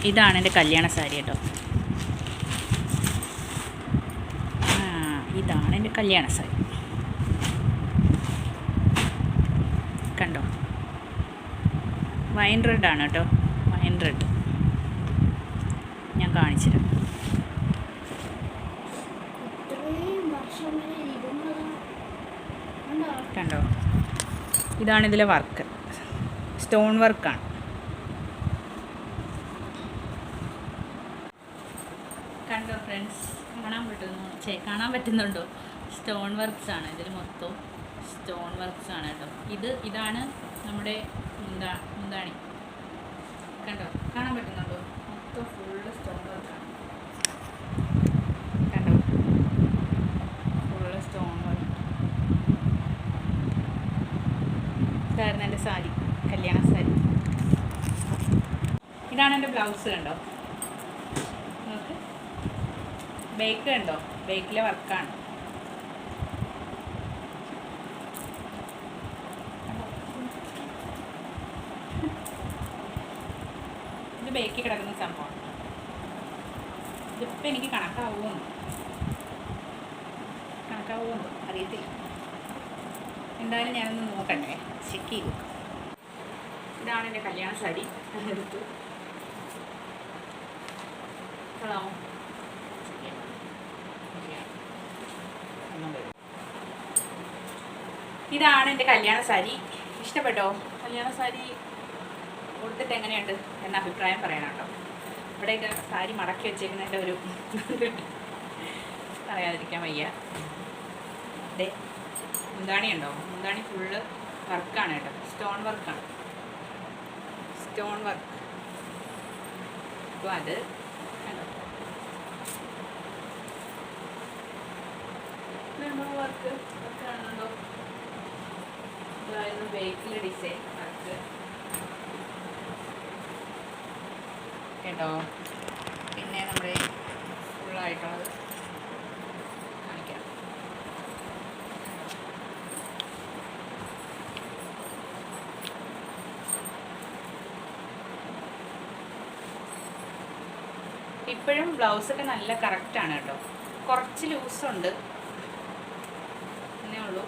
ഇതാണ് എൻ്റെ കല്യാണ സാരി കേട്ടോ. ഇതാണ് എൻ്റെ കല്യാണ സാരി. കണ്ടോ, വൈൻ റെഡാണ് കേട്ടോ, വൈൻ റെഡ്. ഞാൻ കാണിച്ചുതരാം. കണ്ടോ, ഇതാണ് ഇതിലെ വർക്ക്, സ്റ്റോൺ വർക്കാണ്. കണ്ടോ ഫ്രണ്ട്സ്, കാണാൻ പറ്റുന്നുണ്ടോ? സ്റ്റോൺ വർക്ക്സ് ആണ് ഇതിൽ, മൊത്തം സ്റ്റോൺ വർക്ക്സ് ആണ് കേട്ടോ. ഇതാണ് നമ്മുടെ മുന്താണി. കണ്ടോ, കാണാൻ പറ്റുന്നുണ്ടോ? മൊത്തം ഫുള്ള് സ്റ്റോൺ വർക്കാണ്. കണ്ടോ, ഫുള്ള് സ്റ്റോൺ വർക്ക്. ഇതായിരുന്നു എൻ്റെ സാരി, കല്യാണ സാരി. ഇതാണ് എൻ്റെ ബ്ലൗസ്. കണ്ടോ, നമുക്ക് ബേക്ക് കണ്ടോ, ബേക്കിലെ വർക്കാണ്. ഇത് ബേക്ക് കിടക്കുന്ന സംഭവം. ഇതിപ്പോൾ എനിക്ക് കണക്കാവുമോ അറിയത്തില്ല. എന്തായാലും ഞാനൊന്ന് നോക്കട്ടെ, ചെക്ക് ചെയ്തു. ഇതാണ് എൻ്റെ കല്യാണ സാരി. എടുത്തു കൊള്ളാമോ? ഇതാണ് എൻ്റെ കല്യാണ സാരി. ഇഷ്ടപ്പെട്ടോ? കല്യാണ സാരി കൊടുത്തിട്ട് എങ്ങനെയുണ്ട് എന്ന അഭിപ്രായം പറയണം കേട്ടോ. ഇവിടെയൊക്കെ സാരി മടക്കി വെച്ചേക്കുന്നതിൻ്റെ ഒരു പറയാതിരിക്കാൻ വയ്യ. അതെ, മുന്താണി ഉണ്ടോ? മുന്താണി ഫുള്ള് വർക്കാണ് കേട്ടോ, സ്റ്റോൺ വർക്കാണ്, സ്റ്റോൺ വർക്ക്. അപ്പോൾ അത് കണ്ടോ, വർക്ക് കാണുന്നുണ്ടോ? ഇതായിരുന്നു ബേക്കിലെ ഡിസൈൻ വർക്ക് കേട്ടോ. പിന്നെ നമ്മുടെ ഫുള്ളായിട്ടുള്ളത് കാണിക്കാം. ഇപ്പോഴും ബ്ലൗസൊക്കെ നല്ല കറക്റ്റാണ് കേട്ടോ. കുറച്ച് ലൂസുണ്ട് എന്നേ ഉള്ളൂ,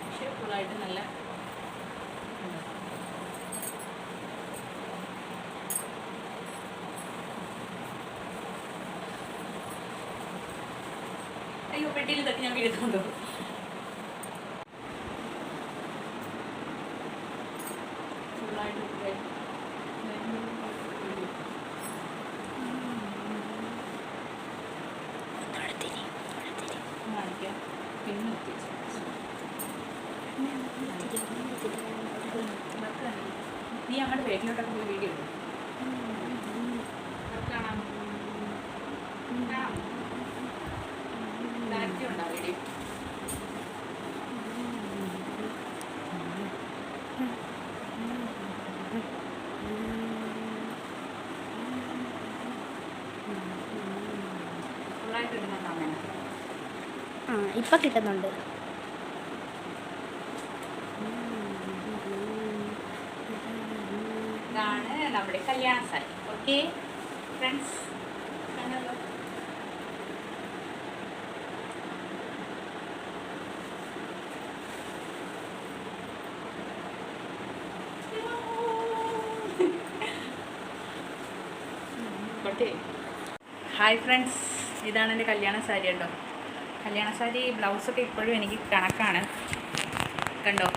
പക്ഷേ ഫുള്ളായിട്ട് നല്ല അയ്യോ പെട്ടിയിൽ ഇതൊക്കെ ഞാൻ വീഴുന്നുണ്ടോ? ഫുള്ളായിട്ട് കാണിക്കാം. പിന്നെ നീ അങ്ങോട്ട് വീട്ടിലോട്ടൊക്കെ പോയി വീഡിയോ ഇടും. കാണാം, ക്ലാരിറ്റി ഉണ്ടോ വീഡിയോ? ഫുള്ളായിട്ട് ഇടുന്നുണ്ടോ? ഇപ്പം കിട്ടുന്നുണ്ട്. ഇതാണ് നമ്മുടെ കല്യാണ സാരി. ഓക്കെ ഫ്രണ്ട്സ്, കണ്ടല്ലോ. ഹായ് ഫ്രണ്ട്സ്, ഇതാണ് എൻ്റെ കല്യാണ സാരി കേട്ടോ. കല്യാണ സാരി ബ്ലൗസൊക്കെ ഇപ്പോഴും എനിക്ക് കണക്കാണ്. കണ്ടോ,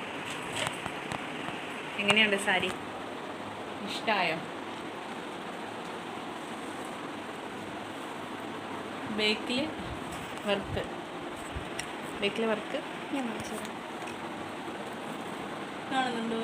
എങ്ങനെയുണ്ട് സാരി? ഇഷ്ടമായോ? ബേക്കിൽ വർക്ക് ഞാൻ കാണിച്ചു തരാം. കാണുന്നുണ്ടോ?